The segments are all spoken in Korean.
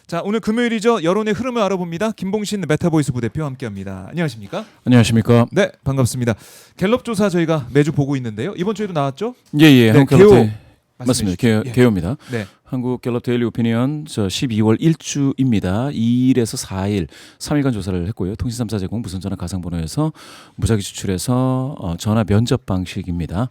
자, 오늘 금요일이죠. 여론의 흐름을 알아봅니다. 김봉신 메타보이스 부대표 함께합니다. 안녕하십니까? 안녕하십니까? 네, 반갑습니다. 갤럽 조사 저희가 매주 보고 있는데요. 이번 주에도 나왔죠? 예예. 네, 한국 개요. 갤럽 맞습니다. 말씀해 주십시오. 개요입니다. 네. 한국 갤럽 데일리 오피니언 12월 1주입니다. 2일에서 4일 3일간 조사를 했고요. 통신 3사 제공 무선전화 가상번호에서 무작위 추출해서 전화 면접 방식입니다.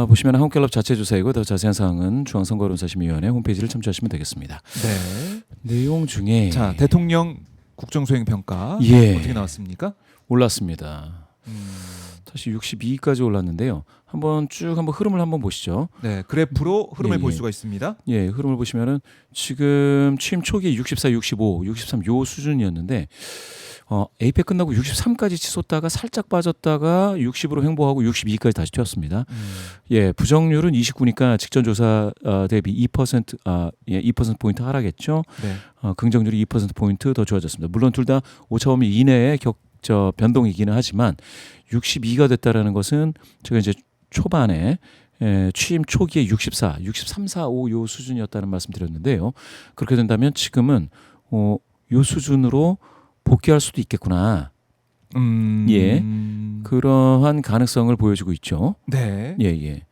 보시면 한국 갤럽 자체 조사이고 더 자세한 사항은 중앙선거론사심의위원회 홈페이지를 참조하시면 되겠습니다. 네. 내용 중에 자, 대통령 국정수행 평가 예. 어떻게 나왔습니까? 올랐습니다. 다시 62까지 올랐는데요. 한번 흐름을 한번 보시죠. 네, 그래프로 흐름을 예, 볼 예. 수가 있습니다. 예, 흐름을 보시면은 지금 취임 초기 64, 65, 63 요 수준이었는데 에이펙 끝나고 63까지 치솟다가 살짝 빠졌다가 60으로 횡보하고 62까지 다시 튀었습니다. 예, 부정률은 29니까 직전 조사 대비 2% 포인트 하락했죠. 네. 긍정률이 2% 포인트 더 좋아졌습니다. 물론 둘 다 오차범위 이내의 변동이기는 하지만 62가 됐다라는 것은 제가 이제 초반에 취임 초기에 64, 63, 4, 5 요 수준이었다는 말씀드렸는데요. 그렇게 된다면 지금은 요 수준으로 복귀할 수도 있겠구나. 예, 그러한 가능성을 보여주고 있죠. 네. 예.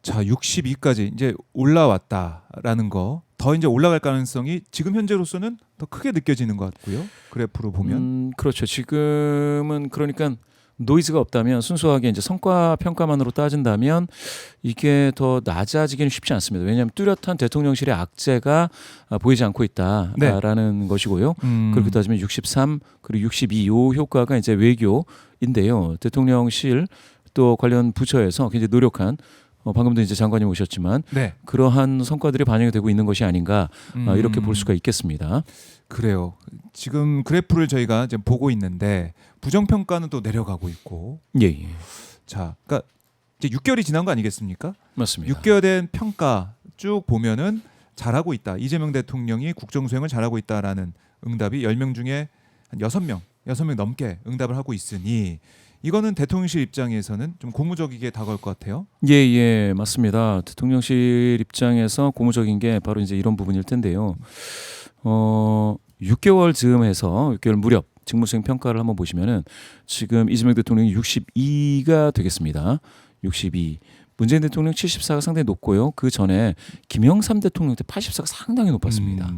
자, 62까지 이제 올라왔다라는 거. 더 이제 올라갈 가능성이 지금 현재로서는 더 크게 느껴지는 것 같고요. 그래프로 보면. 그렇죠. 지금은 그러니까 노이즈가 없다면 순수하게 이제 성과 평가만으로 따진다면 이게 더 낮아지기는 쉽지 않습니다. 왜냐하면 뚜렷한 대통령실의 악재가 보이지 않고 있다라는 것이고요. 그렇게 따지면 63 그리고 62 요 효과가 이제 외교인데요. 대통령실 또 관련 부처에서 굉장히 노력한 방금도 이제 장관님 오셨지만 네. 그러한 성과들이 반영이 되고 있는 것이 아닌가 이렇게 볼 수가 있겠습니다. 그래요. 지금 그래프를 저희가 지금 보고 있는데 부정평가는 또 내려가고 있고. 예. 자, 그러니까 이제 6개월이 지난 거 아니겠습니까? 맞습니다. 6개월 된 평가 쭉 보면은 잘하고 있다. 이재명 대통령이 국정수행을 잘하고 있다라는 응답이 10명 중에 한 6명 넘게 응답을 하고 있으니 이거는 대통령실 입장에서는 좀 고무적이게 다가올 것 같아요. 예, 맞습니다. 대통령실 입장에서 고무적인 게 바로 이제 이런 부분일 텐데요. 6개월 즈음해서 6개월 무렵 직무수행 평가를 한번 보시면은 지금 이재명 대통령이 62가 되겠습니다. 62. 문재인 대통령 74가 상당히 높고요. 그 전에 김영삼 대통령 때 84가 상당히 높았습니다.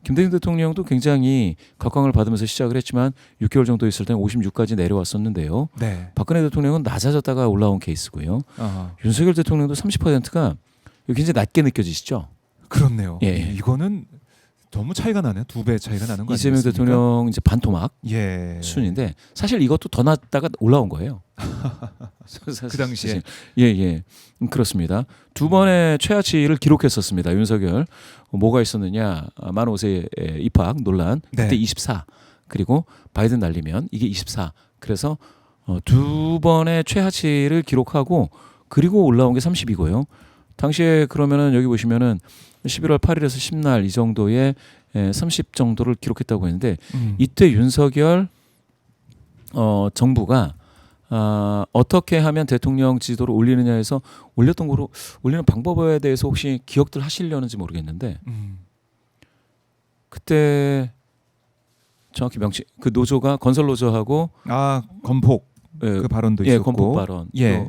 김대중 대통령도 굉장히 각광을 받으면서 시작을 했지만 6개월 정도 있을 때는 56까지 내려왔었는데요. 네. 박근혜 대통령은 낮아졌다가 올라온 케이스고요. 윤석열 대통령도 30%가 굉장히 낮게 느껴지시죠? 그렇네요. 예. 이거는 너무 차이가 나네요. 2배 차이가 나는 거 이재명 아니겠습니까? 대통령 이제 반토막 예. 수준인데 사실 이것도 더 낮다가 올라온 거예요. 그 당시에. 예. 그렇습니다. 두 번의 최하치를 기록했었습니다. 윤석열. 뭐가 있었느냐? 만 5세 입학 논란. 그때 네. 24. 그리고 바이든 날리면 이게 24. 그래서 두 번의 최하치를 기록하고 그리고 올라온 게 30이고요. 당시에 그러면은 여기 보시면은 11월 8일에서 10날 이 정도의 30 정도를 기록했다고 했는데 이때 윤석열 정부가 어떻게 하면 대통령 지지도를 올리느냐에서 올리는 방법에 대해서 혹시 기억들 하시려는지 모르겠는데 그때 정확히 그 노조가 건설 노조하고 건폭 그 발언도 있었고. 건폭 발언. 예.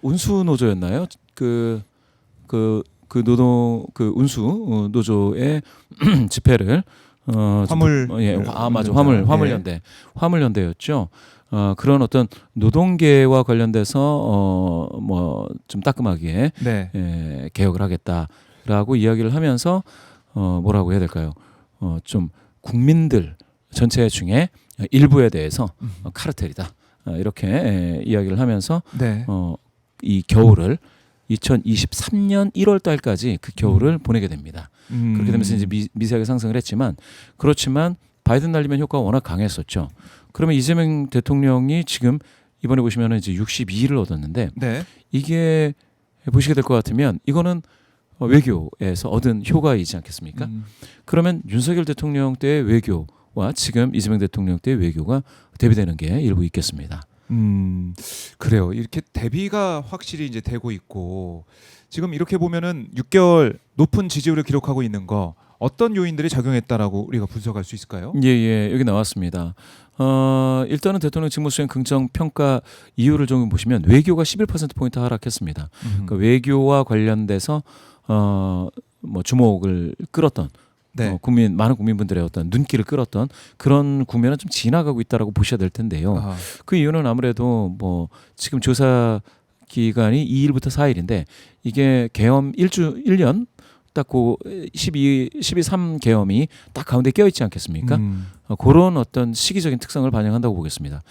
운수 노조였나요? 그 운수 노조의 집회를 화물 맞아. 화물연대였죠. 그런 어떤 노동계와 관련돼서 뭐 좀 따끔하게 네. 개혁을 하겠다라고 이야기를 하면서 뭐라고 해야 될까요? 좀 국민들 전체 중에 일부에 대해서 카르텔이다 이렇게 이야기를 하면서 네. 이 겨울을 2023년 1월 달까지 그 겨울을 보내게 됩니다. 그렇게 되면서 이제 미세하게 상승을 했지만 그렇지만 바이든 날리면 효과가 워낙 강했었죠. 그러면 이재명 대통령이 지금 이번에 보시면 이제 62를 얻었는데 네. 이게 보시게 될 것 같으면 이거는 외교에서 얻은 효과이지 않겠습니까? 그러면 윤석열 대통령 때의 외교와 지금 이재명 대통령 때의 외교가 대비되는 게 일부 있겠습니다. 그래요. 이렇게 대비가 확실히 이제 되고 있고 지금 이렇게 보면은 6개월 높은 지지율을 기록하고 있는 거 어떤 요인들이 작용했다라고 우리가 분석할 수 있을까요? 예, 여기 나왔습니다. 일단은 대통령 직무수행 긍정 평가 이유를 좀 보시면 외교가 11%포인트 하락했습니다. 그러니까 외교와 관련돼서 뭐 주목을 끌었던 네. 많은 국민분들의 어떤 눈길을 끌었던 그런 국면은 좀 지나가고 있다라고 보셔야 될 텐데요. 아하. 그 이유는 아무래도 뭐 지금 조사 기간이 2일부터 4일인데 이게 계엄 1년 딱 그 12.3 계엄이 딱 가운데 껴 있지 않겠습니까? 그런 어떤 시기적인 특성을 반영한다고 보겠습니다.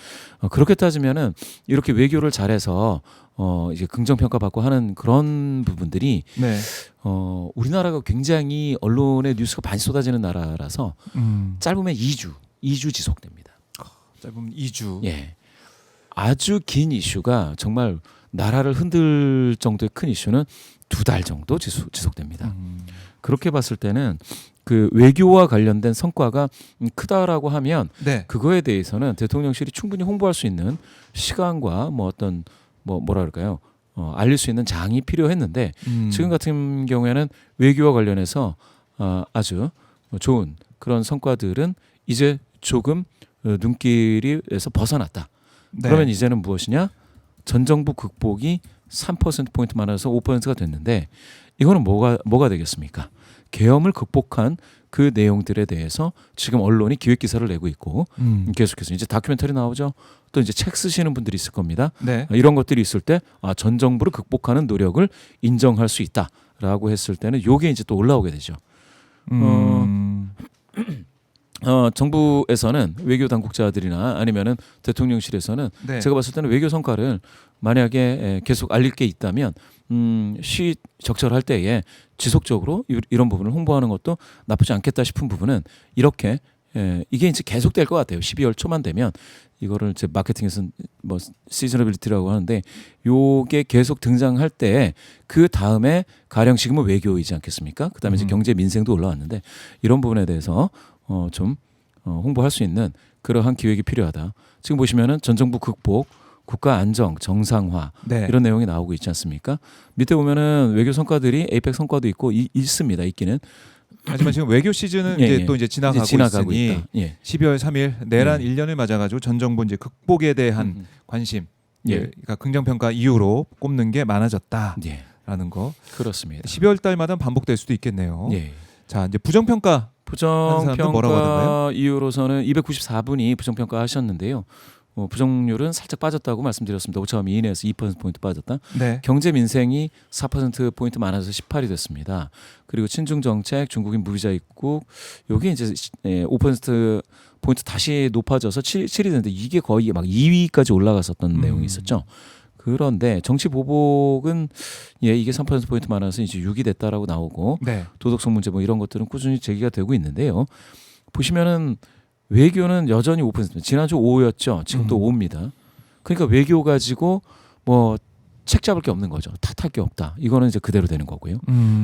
그렇게 따지면은 이렇게 외교를 잘해서 이제 긍정 평가 받고 하는 그런 부분들이 네. 우리나라가 굉장히 언론의 뉴스가 많이 쏟아지는 나라라서 짧으면 2주 지속됩니다. 짧으면 2주. 예. 아주 긴 이슈가 정말 나라를 흔들 정도의 큰 이슈는 2달 정도 지속됩니다. 그렇게 봤을 때는 그 외교와 관련된 성과가 크다라고 하면 네. 그거에 대해서는 대통령실이 충분히 홍보할 수 있는 시간과 뭐 어떤 뭐라 그럴까요? 알릴 수 있는 장이 필요했는데 지금 같은 경우에는 외교와 관련해서 아주 좋은 그런 성과들은 이제 조금 눈길에서 벗어났다. 네. 그러면 이제는 무엇이냐? 전 정부 극복이 3%포인트 많아서 5%가 됐는데 이거는 뭐가 되겠습니까? 계엄을 극복한 그 내용들에 대해서 지금 언론이 기획 기사를 내고 있고 계속해서 이제 다큐멘터리 나오죠. 또 이제 책 쓰시는 분들이 있을 겁니다. 네. 이런 것들이 있을 때 전 정부를 극복하는 노력을 인정할 수 있다라고 했을 때는 요게 이제 또 올라오게 되죠. 정부에서는 외교 당국자들이나 아니면은 대통령실에서는 네. 제가 봤을 때는 외교 성과를 만약에 계속 알릴 게 있다면 적절할 때에 지속적으로 이런 부분을 홍보하는 것도 나쁘지 않겠다 싶은 부분은 이렇게 이게 이제 계속될 것 같아요. 12월 초만 되면 이거를 이제 마케팅에서 뭐 시즈너빌리티라고 하는데 요게 계속 등장할 때 그 다음에 가령 지금은 외교이지 않겠습니까? 그다음에 이제 경제 민생도 올라왔는데 이런 부분에 대해서 좀 홍보할 수 있는 그러한 기획이 필요하다. 지금 보시면은 전 정부 극복, 국가 안정, 정상화 네. 이런 내용이 나오고 있지 않습니까? 밑에 보면은 외교 성과들이 에이펙 성과도 있고 있습니다. 있기는. 하지만 지금 외교 시즌은 예, 이제 예. 또 이제 지나가고 있으니 있다. 예. 12월 3일 내란 예. 1년을 맞아가지고 전 정부 이제 극복에 대한 관심, 예. 그러니까 긍정 평가 이후로 꼽는 게 많아졌다라는 예. 거. 그렇습니다. 12월 달마다 반복될 수도 있겠네요. 예. 자, 이제 부정 평가 사람들은 뭐라고 하던가요? 부정평가 이후로서는 294분이 부정평가 하셨는데요. 부정률은 살짝 빠졌다고 말씀드렸습니다. 5차 범위 이내에서 2%포인트 빠졌다. 네. 경제 민생이 4%포인트 많아서 18이 됐습니다. 그리고 친중 정책, 중국인 무비자 입국 요게 이제 5%포인트 다시 높아져서 7이 됐는데 이게 거의 막 2위까지 올라갔었던 내용이 있었죠. 그런데 정치 보복은 이게 3%포인트 많아서 이제 6이 됐다라고 나오고 네. 도덕성 문제 뭐 이런 것들은 꾸준히 제기가 되고 있는데요. 보시면은 외교는 여전히 5%. 지난주 5였죠. 지금 또 5입니다. 그러니까 외교 가지고 뭐 책 잡을 게 없는 거죠. 탓할 게 없다. 이거는 이제 그대로 되는 거고요.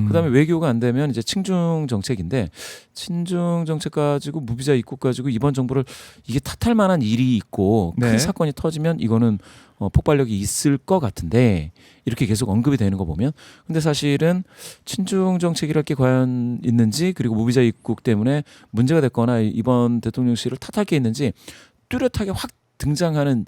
그다음에 외교가 안 되면 이제 친중 정책인데 친중 정책 가지고 무비자 입국 가지고 이번 정부를 이게 탓할 만한 일이 있고 큰 네. 사건이 터지면 이거는 폭발력이 있을 것 같은데 이렇게 계속 언급이 되는 거 보면 근데 사실은 친중 정책이랄 게 과연 있는지 그리고 무비자 입국 때문에 문제가 됐거나 이번 대통령실을 탓할 게 있는지 뚜렷하게 확 등장하는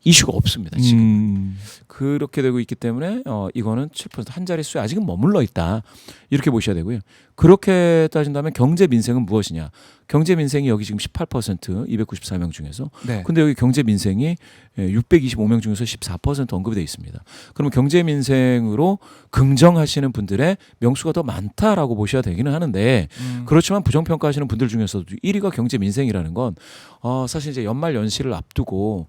이슈가 없습니다. 지금 그렇게 되고 있기 때문에 이거는 7%한 자릿수에 아직은 머물러 있다 이렇게 보셔야 되고요. 그렇게 따진다면 경제 민생은 무엇이냐? 경제 민생이 여기 지금 18% 294명 중에서 네. 근데 여기 경제 민생이 625명 중에서 14% 언급이 되어 있습니다. 그러면 경제 민생으로 긍정하시는 분들의 명수가 더 많다라고 보셔야 되기는 하는데 그렇지만 부정평가하시는 분들 중에서도 1위가 경제 민생이라는 건 사실 이제 연말 연시를 앞두고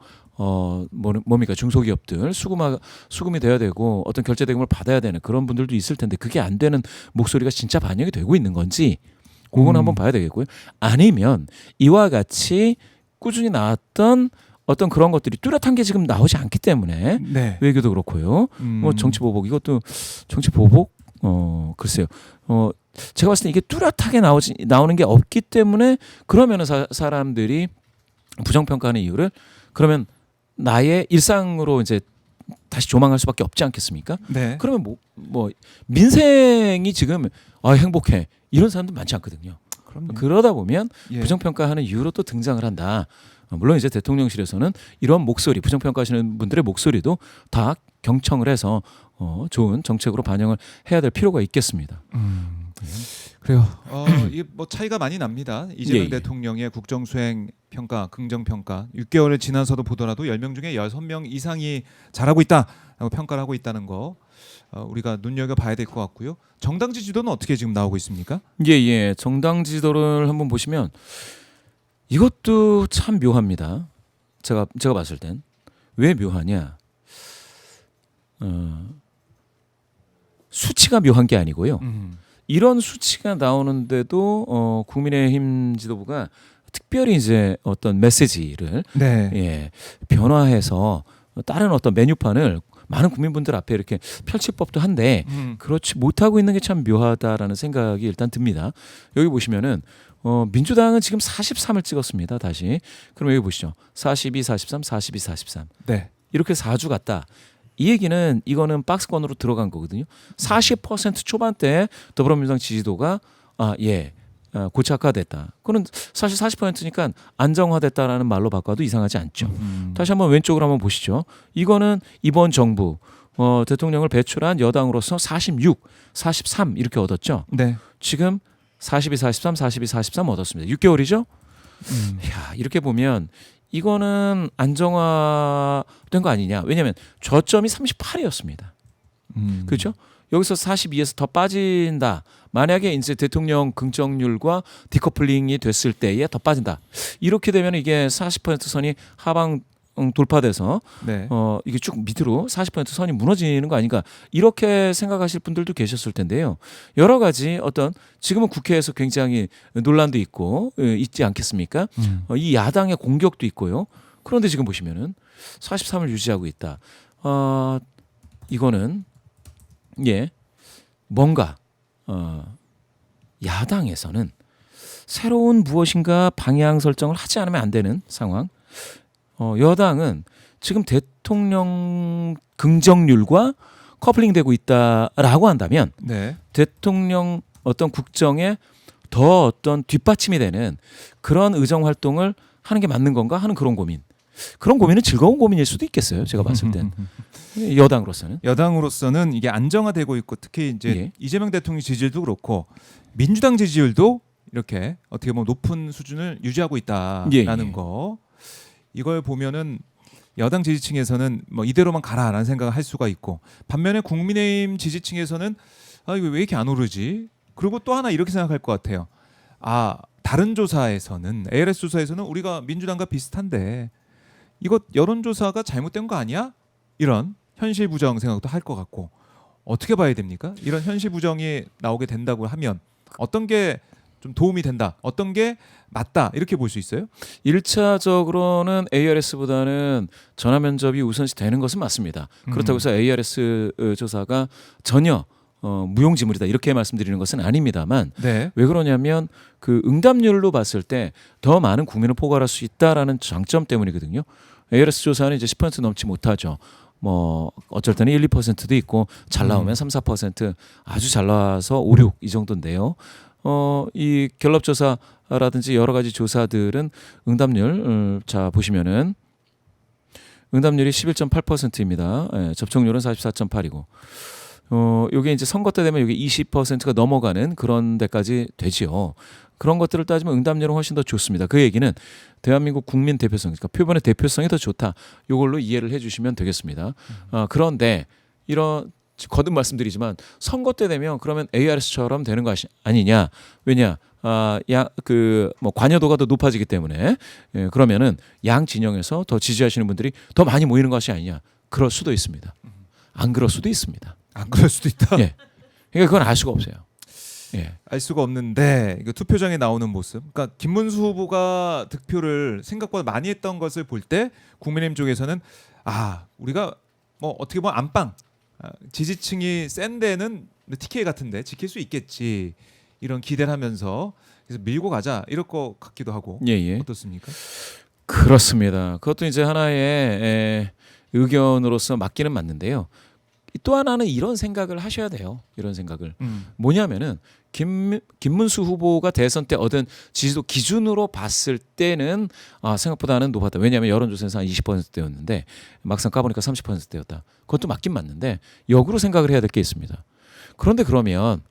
뭡니까 중소기업들 수금이 돼야 되고 어떤 결제 대금을 받아야 되는 그런 분들도 있을 텐데 그게 안 되는 목소리가 진짜 반영이 되고 있는 건지 그건 한번 봐야 되겠고요. 아니면 이와 같이 꾸준히 나왔던 어떤 그런 것들이 뚜렷한 게 지금 나오지 않기 때문에 네. 외교도 그렇고요. 뭐 정치 보복 이것도 정치 보복 글쎄요. 제가 봤을 때 이게 뚜렷하게 나오는 게 없기 때문에 그러면은 사람들이 부정평가하는 이유를 그러면 나의 일상으로 이제 다시 조망할 수밖에 없지 않겠습니까? 네. 그러면 뭐 민생이 지금 행복해 이런 사람도 많지 않거든요. 그럼요. 그러다 보면 예. 부정평가하는 이유로 또 등장을 한다. 물론 이제 대통령실에서는 이런 목소리, 부정평가하시는 분들의 목소리도 다 경청을 해서 좋은 정책으로 반영을 해야 될 필요가 있겠습니다. 그래요. 이게 뭐 차이가 많이 납니다. 이재명 예. 대통령의 국정수행 평가, 긍정 평가 6개월을 지나서도 보더라도 10명 중에 6명 이상이 잘하고 있다라고 평가를 하고 있다는 거 우리가 눈여겨 봐야 될 것 같고요. 정당 지지도는 어떻게 지금 나오고 있습니까? 예. 정당 지도를 한번 보시면 이것도 참 묘합니다. 제가 봤을 땐 왜 묘하냐? 수치가 묘한 게 아니고요. 이런 수치가 나오는데도 국민의힘 지도부가 특별히 이제 어떤 메시지를 네. 변화해서 다른 어떤 메뉴판을 많은 국민분들 앞에 이렇게 펼칠 법도 한데 그렇지 못하고 있는 게 참 묘하다라는 생각이 일단 듭니다. 여기 보시면은 민주당은 지금 43을 찍었습니다. 다시. 그럼 여기 보시죠. 42, 43, 42, 43. 네. 이렇게 4주 갔다. 이 얘기는 이거는 박스권으로 들어간 거거든요. 40% 초반대 더불어민주당 지지도가 고착화됐다. 그건 사실 40%니까 안정화됐다라는 말로 바꿔도 이상하지 않죠. 다시 한번 왼쪽으로 한번 보시죠. 이거는 이번 정부 대통령을 배출한 여당으로서 46, 43 이렇게 얻었죠. 네. 지금 42, 43, 42, 43 얻었습니다. 6개월이죠. 야, 이렇게 보면 이거는 안정화된 거 아니냐. 왜냐하면 저점이 38이었습니다. 그렇죠? 여기서 42에서 더 빠진다. 만약에 이제 대통령 긍정률과 디커플링이 됐을 때에 더 빠진다. 이렇게 되면 이게 40% 선이 하방 돌파돼서 네. 이게 쭉 밑으로 40% 선이 무너지는 거 아닌가 이렇게 생각하실 분들도 계셨을 텐데요. 여러 가지 어떤 지금은 국회에서 굉장히 논란도 있고 있지 않겠습니까? 이 야당의 공격도 있고요. 그런데 지금 보시면은 43을 유지하고 있다. 이거는 뭔가 야당에서는 새로운 무엇인가 방향 설정을 하지 않으면 안 되는 상황. 여당은 지금 대통령 긍정률과 커플링되고 있다라고 한다면 네. 대통령 어떤 국정에 더 어떤 뒷받침이 되는 그런 의정 활동을 하는 게 맞는 건가 하는 그런 고민. 그런 고민은 즐거운 고민일 수도 있겠어요. 제가 봤을 땐 여당으로서는. 여당으로서는 이게 안정화되고 있고 특히 이제 예. 이재명 대통령 지지율도 그렇고 민주당 지지율도 이렇게 어떻게 보면 높은 수준을 유지하고 있다라는 예. 거. 이걸 보면은 여당 지지층에서는 뭐 이대로만 가라라는 생각을 할 수가 있고 반면에 국민의힘 지지층에서는 이거 왜 이렇게 안 오르지? 그리고 또 하나 이렇게 생각할 것 같아요. 다른 조사에서는 ARS 조사에서는 우리가 민주당과 비슷한데 이거 여론조사가 잘못된 거 아니야? 이런 현실 부정 생각도 할 것 같고 어떻게 봐야 됩니까? 이런 현실 부정이 나오게 된다고 하면 어떤 게 좀 도움이 된다. 어떤 게 맞다. 이렇게 볼 수 있어요? 1차적으로는 ARS보다는 전화 면접이 우선시 되는 것은 맞습니다. 그렇다고 해서 ARS 조사가 전혀 무용지물이다 이렇게 말씀드리는 것은 아닙니다만 네. 왜 그러냐면 그 응답률로 봤을 때 더 많은 국민을 포괄할 수 있다라는 장점 때문이거든요. ARS 조사는 이제 10% 넘지 못하죠. 뭐 어쩔 때는 1, 2%도 있고 잘 나오면 3, 4% 아주 잘 나와서 5, 6 이 정도인데요. 이 갤럽조사라든지 여러 가지 조사들은 응답률 자 보시면은 응답률이 11.8%입니다. 접촉률은 44.8이고 요게 이제 선거 때 되면 요게 20%가 넘어가는 그런 데까지 되지요. 그런 것들을 따지면 응답률은 훨씬 더 좋습니다. 그 얘기는 대한민국 국민 대표성, 그러니까 표본의 대표성이 더 좋다. 요걸로 이해를 해주시면 되겠습니다. 그런데 이런 거듭 말씀드리지만 선거 때 되면 그러면 ARS처럼 되는 거 아니냐? 왜냐? 뭐 관여도가 더 높아지기 때문에 그러면은 양 진영에서 더 지지하시는 분들이 더 많이 모이는 것이 아니냐? 그럴 수도 있습니다. 안 그럴 수도 있습니다. 안 그럴 수도 있다. 예. 그러니까 그건 알 수가 없어요. 예. 알 수가 없는데 이거 투표장에 나오는 모습. 그러니까 김문수 후보가 득표를 생각보다 많이 했던 것을 볼 때 국민의힘 쪽에서는 우리가 뭐 어떻게 보면 안방 지지층이 센 데는 TK 같은데 지킬 수 있겠지 이런 기대를 하면서 그래서 밀고 가자 이럴 것 같기도 하고 예. 어떻습니까? 그렇습니다. 그것도 이제 하나의 의견으로서 맞기는 맞는데요. 또 하나는 이런 생각을 하셔야 돼요. 이런 생각을 음. 뭐냐면은 김문수 후보가 대선 때 얻은 지지도 기준으로 봤을 때는 생각보다는 높았다. 왜냐하면 여론조사에서 한 20%대였는데 막상 까보니까 30%대였다. 그것도 맞긴 맞는데 역으로 생각을 해야 될 게 있습니다. 그런데 그러면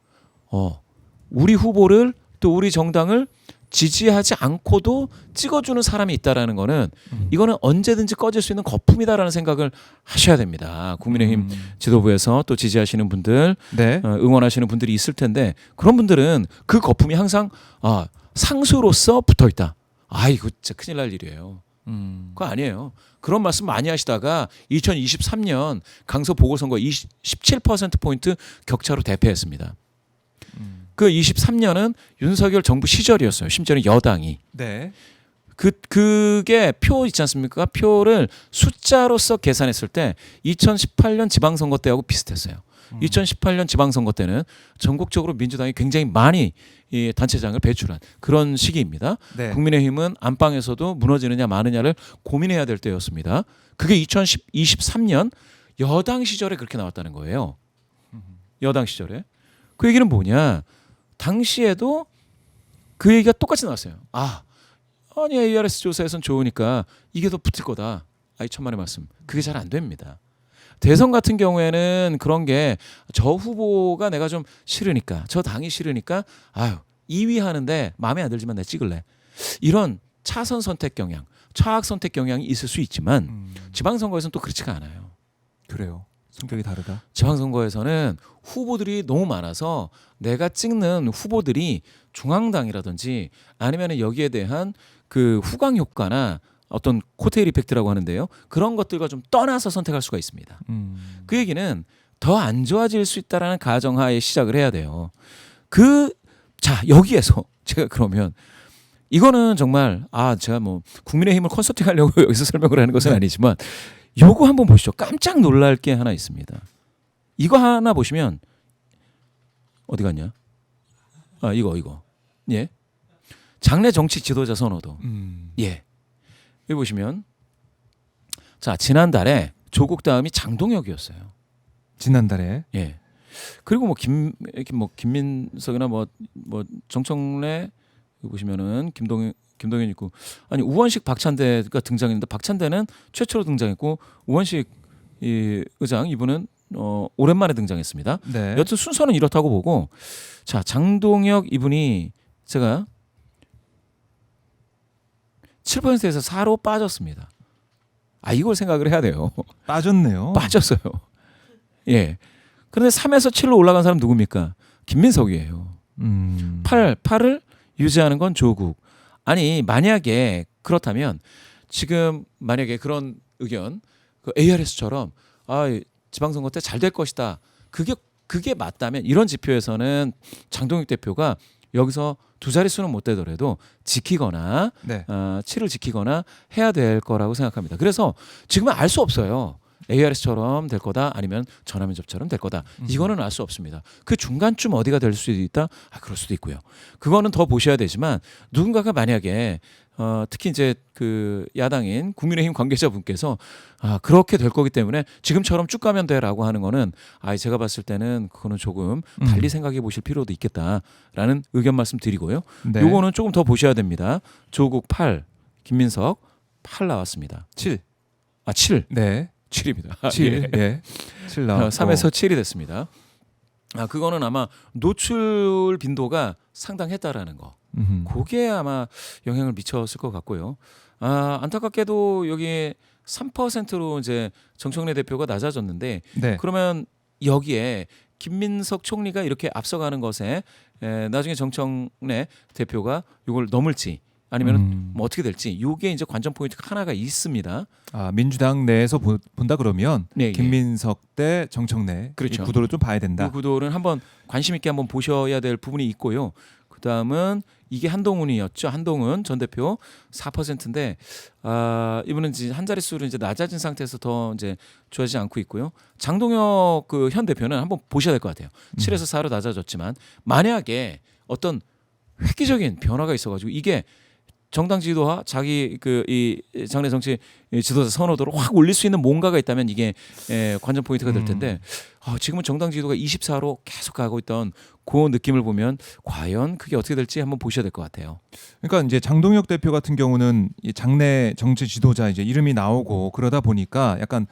우리 후보를 또 우리 정당을 지지하지 않고도 찍어주는 사람이 있다라는 거는 이거는 언제든지 꺼질 수 있는 거품이다라는 생각을 하셔야 됩니다. 국민의힘 지도부에서 또 지지하시는 분들, 네. 응원하시는 분들이 있을 텐데 그런 분들은 그 거품이 항상 상수로서 붙어 있다. 이거 진짜 큰일 날 일이에요. 그거 아니에요. 그런 말씀 많이 하시다가 2023년 강서 보궐선거 17%포인트 격차로 대패했습니다. 그 23년은 윤석열 정부 시절이었어요. 심지어는 여당이. 네. 그게 표 있지 않습니까? 표를 숫자로서 계산했을 때 2018년 지방선거 때하고 비슷했어요. 2018년 지방선거 때는 전국적으로 민주당이 굉장히 많이 이 단체장을 배출한 그런 시기입니다. 네. 국민의힘은 안방에서도 무너지느냐 마느냐를 고민해야 될 때였습니다. 그게 2023년 여당 시절에 그렇게 나왔다는 거예요. 여당 시절에. 그 얘기는 뭐냐? 당시에도 그 얘기가 똑같이 나왔어요. 아니 ARS 조사에선 좋으니까 이게 더 붙을 거다. 천만의 말씀. 그게 잘 안 됩니다. 대선 같은 경우에는 그런 게 저 후보가 내가 좀 싫으니까 저 당이 싫으니까 2위 하는데 마음에 안 들지만 내가 찍을래. 이런 차선 선택 경향, 차악 선택 경향이 있을 수 있지만 지방선거에서는 또 그렇지가 않아요. 그래요. 성격이 다르다. 지방선거에서는 후보들이 너무 많아서 내가 찍는 후보들이 중앙당이라든지 아니면 여기에 대한 그 후광 효과나 어떤 코테일 이펙트라고 하는데요. 그런 것들과 좀 떠나서 선택할 수가 있습니다. 그 얘기는 더 안 좋아질 수 있다라는 가정하에 시작을 해야 돼요. 자, 여기에서 제가 그러면 이거는 정말 제가 뭐 국민의힘을 컨설팅 하려고 여기서 설명을 하는 것은 아니지만 요거 한번 보시죠. 깜짝 놀랄 게 하나 있습니다. 이거 하나 보시면 어디 갔냐? 이거. 예. 장래 정치 지도자 선호도. 예. 여기 보시면 자, 지난달에 조국 다음이 장동혁이었어요. 지난달에. 예. 그리고 김민석이나 정청래 여기 보시면은 김동연 있고 우원식 박찬대가 등장했는데 박찬대는 최초로 등장했고 우원식 의장 이분은 오랜만에 등장했습니다. 네. 여튼 순서는 이렇다고 보고 자, 장동혁 이분이 제가 7%에서 4로 빠졌습니다. 이걸 생각을 해야 돼요. 빠졌네요. 빠졌어요. 예. 그런데 3에서 7로 올라간 사람 누굽니까? 김민석이에요. 8을 유지하는 건 조국. 만약에 그렇다면 지금 만약에 그런 의견 ARS처럼 지방선거 때 잘 될 것이다. 그게 맞다면 이런 지표에서는 장동혁 대표가 여기서 두 자릿수는 못 되더라도 지키거나 네. 7을 지키거나 해야 될 거라고 생각합니다. 그래서 지금은 알 수 없어요. ARS처럼 될 거다 아니면 전화면접처럼 될 거다. 이거는 알 수 없습니다. 그 중간쯤 어디가 될 수도 있다. 그럴 수도 있고요. 그거는 더 보셔야 되지만 누군가가 만약에 특히 이제 그 야당인 국민의힘 관계자분께서 그렇게 될 거기 때문에 지금처럼 쭉 가면 돼라고 하는 거는 제가 봤을 때는 그거는 조금 달리 생각해 보실 필요도 있겠다라는 의견 말씀드리고요. 네. 요거는 조금 더 보셔야 됩니다. 조국 8, 김민석 8 나왔습니다. 7. 7. 네. 7입니다. 7. 예. 7 나왔고. 3에서 7이 됐습니다. 그거는 아마 노출 빈도가 상당했다라는 거. 그게 아마 영향을 미쳤을 것 같고요. 안타깝게도 여기 3%로 이제 정청래 대표가 낮아졌는데 네. 그러면 여기에 김민석 총리가 이렇게 앞서가는 것에 나중에 정청래 대표가 이걸 넘을지 아니면 뭐 어떻게 될지 이게 이제 관전 포인트가 하나가 있습니다. 민주당 내에서 본다 그러면 네, 김민석 대 정청래 그렇죠. 이 구도를 좀 봐야 된다. 이 구도는 한번 관심 있게 한번 보셔야 될 부분이 있고요. 그다음은 이게 한동훈이었죠. 한동훈 전 대표 4%인데 이분은 이제 한 자릿수로 이제 낮아진 상태에서 더 이제 좋아지지 않고 있고요. 장동혁 그 현 대표는 한번 보셔야 될 것 같아요. 7에서 4로 낮아졌지만 만약에 어떤 획기적인 변화가 있어가지고 이게 정당 지도와 자기 그 이 장래 정치 지도자 선호도를 확 올릴 수 있는 뭔가가 있다면 이게 관전 포인트가 될 텐데 지금은 정당 지도가 24로 계속 가고 있던 그 느낌을 보면 과연 그게 어떻게 될지 한번 보셔야 될 것 같아요. 그러니까 이제 장동혁 대표 같은 경우는 이 장내 정치 지도자 이제 이름이 나오고 그러다 보니까 약간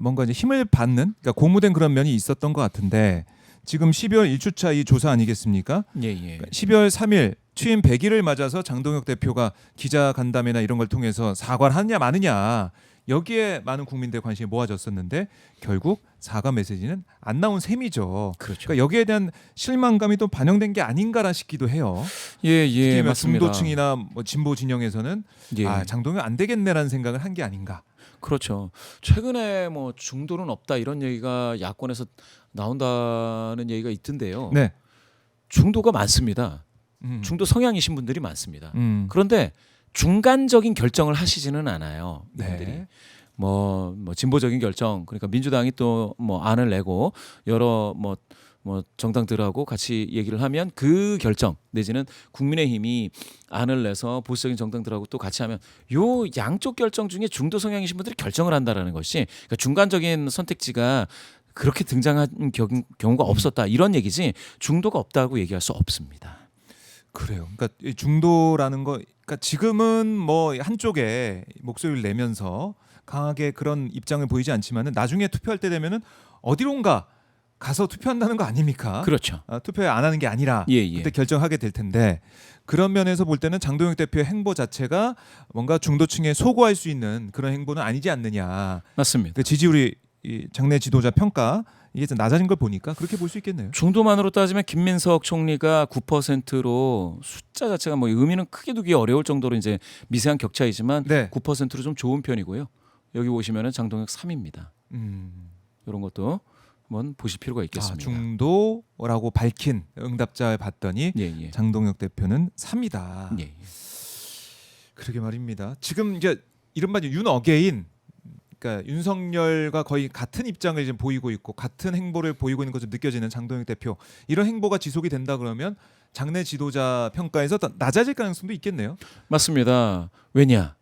뭔가 이제 힘을 받는, 그러니까 고무된 그런 면이 있었던 것 같은데 지금 12월 1주차 이 조사 아니겠습니까? 예. 그러니까 12월 3일 취임 100일을 맞아서 장동혁 대표가 기자 간담회나 이런 걸 통해서 사과를 하느냐 마느냐 여기에 많은 국민들의 관심이 모아졌었는데 결국 사과 메시지는 안 나온 셈이죠. 그렇죠. 그러니까 여기에 대한 실망감이 또 반영된 게 아닌가라 싶기도 해요. 예, 특히 맞습니다. 중도층이나 뭐 진보 진영에서는 예. 장동혁 안 되겠네라는 생각을 한 게 아닌가. 그렇죠. 최근에 뭐 중도는 없다 이런 얘기가 야권에서 나온다는 얘기가 있던데요. 네. 중도가 많습니다. 음. 중도 성향이신 분들이 많습니다. 음. 그런데 중간적인 결정을 하시지는 않아요. 이분들이. 네. 뭐 진보적인 결정, 그러니까 민주당이 또 뭐 안을 내고 여러 뭐 정당들하고 같이 얘기를 하면 그 결정 내지는 국민의힘이 안을 내서 보수적인 정당들하고 또 같이 하면 요 양쪽 결정 중에 중도 성향이신 분들이 결정을 한다라는 것이, 그러니까 중간적인 선택지가 그렇게 등장한 경우가 없었다 이런 얘기지 중도가 없다고 얘기할 수 없습니다. 그래요. 그러니까 이 중도라는 거, 그러니까 지금은 뭐 한쪽에 목소리를 내면서 강하게 그런 입장을 보이지 않지만은 나중에 투표할 때 되면은 어디론가 가서 투표한다는 거 아닙니까? 그렇죠. 투표 안 하는 게 아니라 예. 그때 결정하게 될 텐데 그런 면에서 볼 때는 장동혁 대표의 행보 자체가 뭔가 중도층에 소구할 수 있는 그런 행보는 아니지 않느냐. 맞습니다. 그 지지율이 이 장내 지도자 평가 이게 좀 낮아진 걸 보니까 그렇게 볼 수 있겠네요. 중도만으로 따지면 김민석 총리가 9%로 숫자 자체가 뭐 의미는 크게 두기 어려울 정도로 이제 미세한 격차이지만 네. 9%로 좀 좋은 편이고요. 여기 보시면은 장동혁 3위입니다. 이런 것도 한번 보실 필요가 있겠습니다. 중도라고 밝힌 응답자에 봤더니 예. 장동혁 대표는 3이다. 예. 그러게 말입니다. 지금 이제 이른바 윤 어게인, 그러니까 윤석열과 거의 같은 입장을 지금 보이고 있고 같은 행보를 보이고 있는 것으로 느껴지는 장동혁 대표, 이런 행보가 지속이 된다 그러면 장내 지도자 평가에서 더 낮아질 가능성도 있겠네요. 맞습니다. 왜냐?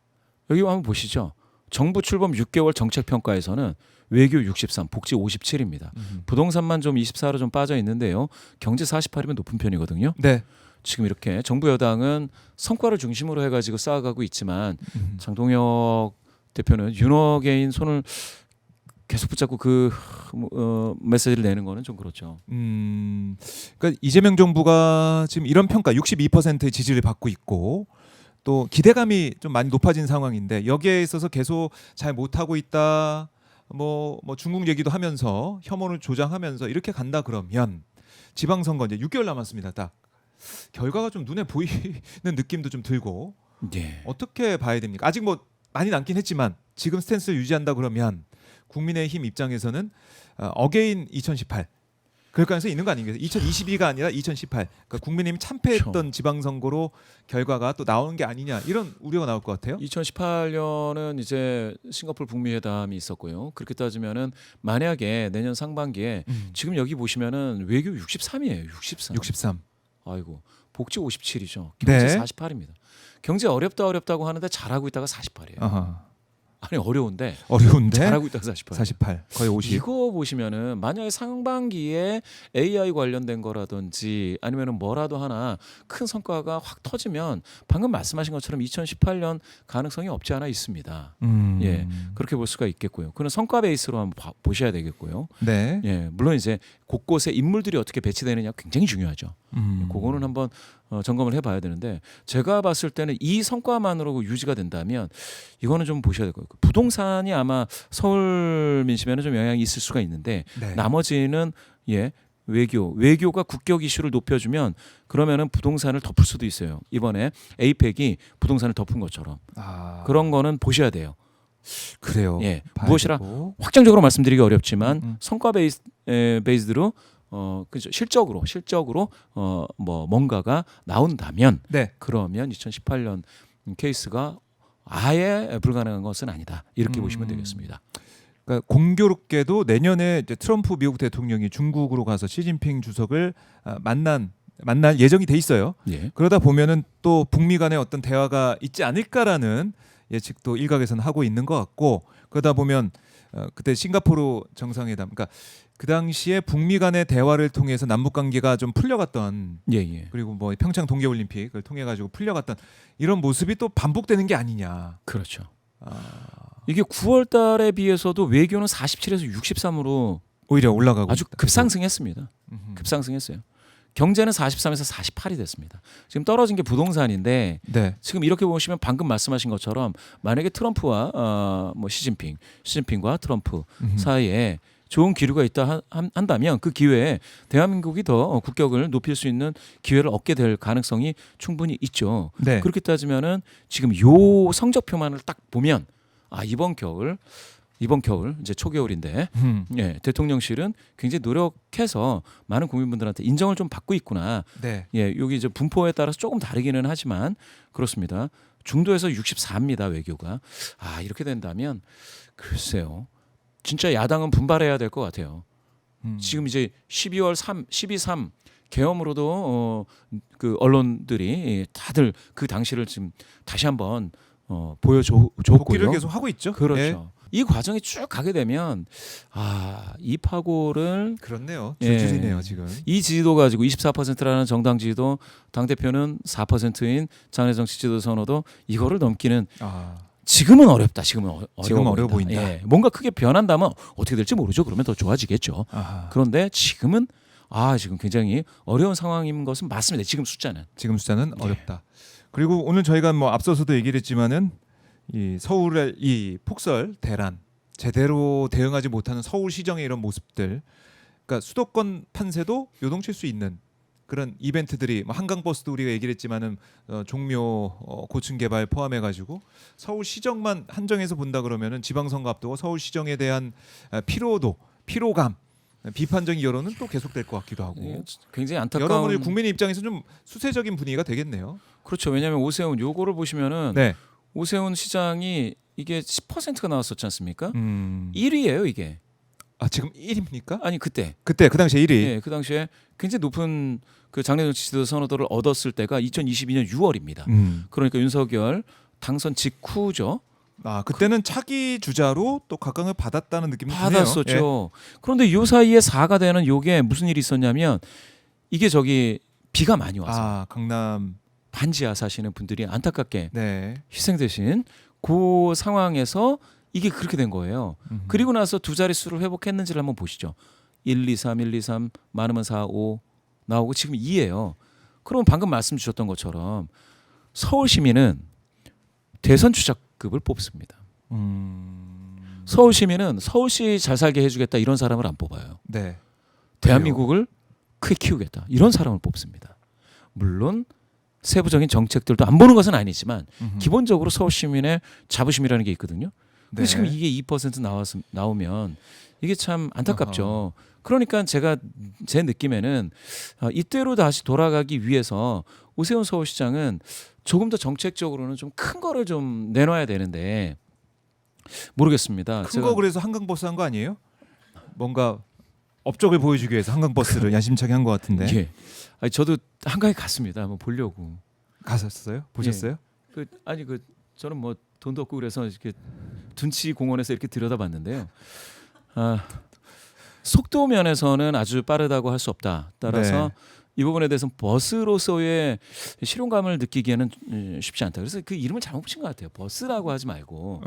여기 한번 보시죠. 정부 출범 6개월 정책 평가에서는 외교 63, 복지 57입니다. 부동산만 좀 24로 좀 빠져 있는데요. 경제 48이면 높은 편이거든요. 네. 지금 이렇게 정부 여당은 성과를 중심으로 해가지고 쌓아가고 있지만 장동혁 대표는 윤어게인 손을 계속 붙잡고 그 메시지를 내는 거는 좀 그렇죠. 그러니까 이재명 정부가 지금 이런 평가 62%의 지지를 받고 있고 또 기대감이 좀 많이 높아진 상황인데 여기에 있어서 계속 잘 못하고 있다. 뭐 중국 얘기도 하면서 혐오를 조장하면서 이렇게 간다 그러면 지방선거 이제 6개월 남았습니다. 딱 결과가 좀 눈에 보이는 느낌도 좀 들고 예. 어떻게 봐야 됩니까? 아직 뭐 많이 남긴 했지만 지금 스탠스를 유지한다 그러면 국민의힘 입장에서는 어게인 2018 그럴 가능성이 있는 거 아닙니까? 2022가 아니라 2018. 그러니까 국민의힘이 참패했던 그렇죠. 지방선거로 결과가 또 나오는 게 아니냐 이런 우려가 나올 것 같아요. 2018년은 이제 싱가포르 북미 회담이 있었고요. 그렇게 따지면은 만약에 내년 상반기에 지금 여기 보시면은 외교 63이에요. 63. 63. 아이고 복지 57이죠. 네. 경제 48입니다. 경제 어렵다고 하는데 잘하고 있다가 48이에요. 아하. 아니 어려운데 어려운데 잘하고 있다가 48. 48 거의 50. 이거 보시면은 만약에 상반기에 AI 관련된 거라든지 아니면은 뭐라도 하나 큰 성과가 확 터지면 방금 말씀하신 것처럼 2018년 가능성이 없지 않아 있습니다. 예, 그렇게 볼 수가 있겠고요. 그런 성과 베이스로 한번 보셔야 되겠고요. 네. 예, 물론 이제 곳곳에 인물들이 어떻게 배치되느냐 굉장히 중요하죠. 그거는 한번 점검을 해봐야 되는데 제가 봤을 때는 이 성과만으로 유지가 된다면 이거는 좀 보셔야 될 거예요. 부동산이 아마 서울 민심에는 좀 영향이 있을 수가 있는데 네. 나머지는 외교가 국격 이슈를 높여주면 그러면은 부동산을 덮을 수도 있어요. 이번에 에이펙이 부동산을 덮은 것처럼 그런 거는 보셔야 돼요. 그래요. 예, 봐야 무엇이라 되고. 확정적으로 말씀드리기 어렵지만 성과 베이스드로 그죠 실적으로 뭐 뭔가가 나온다면 네. 그러면 2018년 케이스가 아예 불가능한 것은 아니다 이렇게 보시면 되겠습니다. 그러니까 공교롭게도 내년에 이제 트럼프 미국 대통령이 중국으로 가서 시진핑 주석을 만난 만날 예정이 돼 있어요. 예. 그러다 보면은 또 북미 간의 어떤 대화가 있지 않을까라는 예측도 일각에서는 하고 있는 것 같고, 그러다 보면 그때 싱가포르 정상회담, 그러니까 그 당시에 북미 간의 대화를 통해서 남북 관계가 좀 풀려갔던, 예, 예. 그리고 뭐 평창 동계올림픽을 통해 가지고 풀려갔던 이런 모습이 또 반복되는 게 아니냐. 그렇죠. 아, 이게 9월 달에 비해서도 외교는 47에서 63으로 오히려 올라가고 아주 있다. 급상승했습니다. 음흠. 급상승했어요. 경제는 43에서 48이 됐습니다. 지금 떨어진 게 부동산인데 네. 지금 이렇게 보시면 방금 말씀하신 것처럼 만약에 트럼프와 뭐 시진핑과 트럼프 음흠. 사이에 좋은 기류가 있다 한다면 그 기회에 대한민국이 더 국격을 높일 수 있는 기회를 얻게 될 가능성이 충분히 있죠. 네. 그렇게 따지면은 지금 요 성적표만을 딱 보면 이번 겨울 이제 초겨울인데 예, 대통령실은 굉장히 노력해서 많은 국민분들한테 인정을 좀 받고 있구나. 네. 예, 여기 이제 분포에 따라서 조금 다르기는 하지만 그렇습니다. 중도에서 64입니다, 외교가. 이렇게 된다면 글쎄요. 진짜 야당은 분발해야 될 것 같아요. 지금 이제 12.3 계엄으로도 그 언론들이 다들 그 당시를 지금 다시 한번 보여줬고요. 복귀를 계속 하고 있죠. 그렇죠. 예. 이 과정이 쭉 가게 되면 이 파고를 그렇네요. 예. 줄줄이네요 지금. 이 지지도 가지고 24%라는 정당 지지도, 당 대표는 4%인 장례정 지지도 선호도 이거를 넘기는 지금은 어렵다. 지금은 어려워 보인다. 예. 뭔가 크게 변한다면 어떻게 될지 모르죠. 그러면 더 좋아지겠죠. 그런데 지금은 지금 굉장히 어려운 상황인 것은 맞습니다. 지금 숫자는 어렵다. 그리고 오늘 저희가 뭐 앞서서도 얘기를 했지만은 이 서울의 이 폭설 대란 제대로 대응하지 못하는 서울시정의 이런 모습들, 그러니까 수도권 판세도 요동칠 수 있는 그런 이벤트들이 한강버스도 우리가 얘기를 했지만은 종묘 고층 개발 포함해 가지고 서울시정만 한정해서 본다 그러면은 지방선거 앞두고 서울시정에 대한 피로감, 비판적인 여론은 또 계속될 것 같기도 하고 굉장히 안타까운. 여러분들 국민의 입장에서 좀 수세적인 분위기가 되겠네요. 그렇죠. 왜냐하면 오세훈 요거를 보시면은 네. 오세훈 시장이 이게 10%가 나왔었지 않습니까? 1위예요 이게. 지금 1위입니까? 아니 그때 그 당시에 1위. 네, 그 당시에 굉장히 높은 그 장례정 지지도 선호도를 얻었을 때가 2022년 6월입니다. 그러니까 윤석열 당선 직후죠. 그때는 차기 주자로 또 각광을 받았다는 느낌이 드네요. 받았었죠. 그런데 요 사이에 4가 되는 요게 무슨 일이 있었냐면 이게 비가 많이 와서 강남 반지하 사시는 분들이 안타깝게 네. 희생되신 그 상황에서 이게 그렇게 된 거예요. 그리고 나서 두 자릿수를 회복했는지를 한번 보시죠. 1, 2, 3 많으면 4, 5 나오고 지금 2예요. 그럼 방금 말씀 주셨던 것처럼 서울 시민은 대선 주자급을 뽑습니다. 서울 시민은 서울시 잘 살게 해주겠다 이런 사람을 안 뽑아요. 네. 대한민국을 크게 키우겠다 이런 사람을 뽑습니다. 물론 세부적인 정책들도 안 보는 것은 아니지만 기본적으로 서울 시민의 자부심이라는 게 있거든요. 근데 네. 지금 이게 2% 나오면 이게 참 안타깝죠. 그러니까 제 느낌에는 이때로 다시 돌아가기 위해서 오세훈 서울시장은 조금 더 정책적으로는 좀 큰 거를 좀 내놔야 되는데 모르겠습니다. 큰 거 그래서 한강버스 한 거 아니에요? 뭔가 업적을 보여주기 위해서 한강버스를 야심차게 한 것 같은데. 예. 저도 한강에 갔습니다. 한번 보려고. 갔었어요? 보셨어요? 저는 뭐 돈도 없고 그래서 이렇게 둔치 공원에서 이렇게 들여다봤는데요. 속도 면에서는 아주 빠르다고 할 수 없다. 따라서 이 부분에 대해서는 버스로서의 실용감을 느끼기에는 쉽지 않다. 그래서 그 이름을 잘못 붙인 것 같아요. 버스라고 하지 말고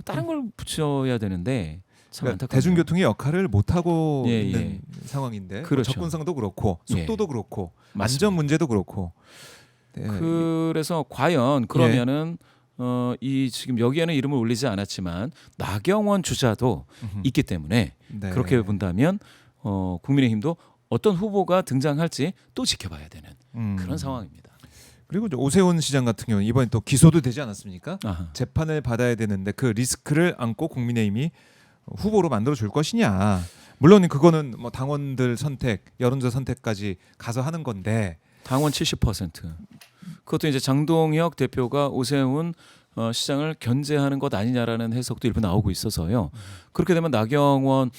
다른 걸 붙여야 되는데 참 그러니까 안타깝네요. 대중교통의 역할을 못 하고 있는 상황인데 그렇죠. 접근성도 그렇고 속도도 그렇고 맞습니다. 안전 문제도 그렇고. 네. 그래서 과연 그러면은 이 지금 여기에는 이름을 올리지 않았지만 나경원 주자도 있기 때문에 그렇게 본다면 국민의힘도 어떤 후보가 등장할지 또 지켜봐야 되는 그런 상황입니다. 그리고 오세훈 시장 같은 경우는 이번에 또 기소도 되지 않았습니까? 아하. 재판을 받아야 되는데 그 리스크를 안고 국민의힘이 후보로 만들어 줄 것이냐. 물론 그거는 뭐 당원들 선택, 여론조사 선택까지 가서 하는 건데. 당원 70%. 그것도 이제 장동혁 대표가 오세훈 시장을 견제하는 것 아니냐라는 해석도 일부 나오고 있어서요. 그렇게 되면 나경원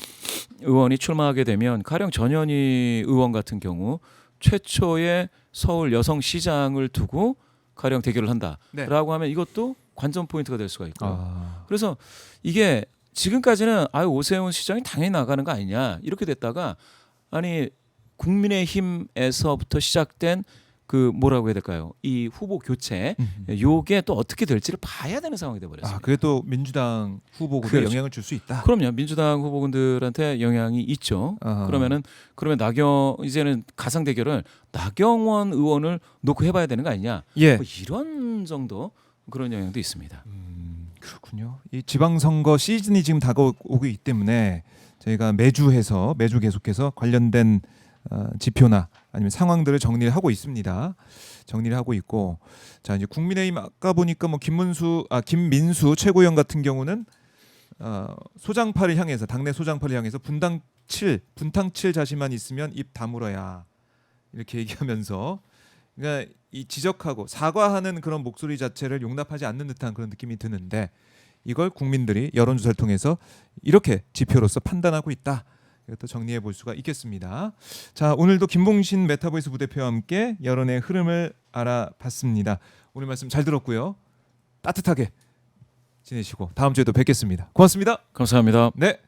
의원이 출마하게 되면 가령 전현희 의원 같은 경우 최초의 서울 여성 시장을 두고 가령 대결을 한다라고 네. 하면 이것도 관전 포인트가 될 수가 있고요. 아, 그래서 이게 지금까지는 아유 오세훈 시장이 당연히 나가는 거 아니냐 이렇게 됐다가 아니 국민의힘에서부터 시작된 그 뭐라고 해야 될까요? 이 후보 교체 요게 또 어떻게 될지를 봐야 되는 상황이 돼 버렸어요. 아, 그게 또 민주당 후보군에 그렇죠. 영향을 줄 수 있다. 그럼요. 민주당 후보군들한테 영향이 있죠. 아하. 그러면 이제는 가상 대결을 나경원 의원을 놓고 해봐야 되는 거 아니냐? 예. 뭐 이런 정도 그런 영향도 있습니다. 그렇군요. 이 지방선거 시즌이 지금 다가오고 있기 때문에 저희가 매주 계속해서 관련된 지표나 아니면 상황들을 정리를 하고 있습니다. 정리를 하고 있고, 자 이제 국민의힘 아까 보니까 뭐 김민수 최고위원 같은 경우는 소장파를 향해서 당내 소장파를 향해서 분당 7 자신만 있으면 입 다물어야 이렇게 얘기하면서 그러니까 이 지적하고 사과하는 그런 목소리 자체를 용납하지 않는 듯한 그런 느낌이 드는데 이걸 국민들이 여론조사를 통해서 이렇게 지표로서 판단하고 있다. 이것도 정리해 볼 수가 있겠습니다. 자, 오늘도 김봉신 메타보이스 부대표와 함께 여론의 흐름을 알아봤습니다. 오늘 말씀 잘 들었고요. 따뜻하게 지내시고 다음 주에도 뵙겠습니다. 고맙습니다. 감사합니다. 네.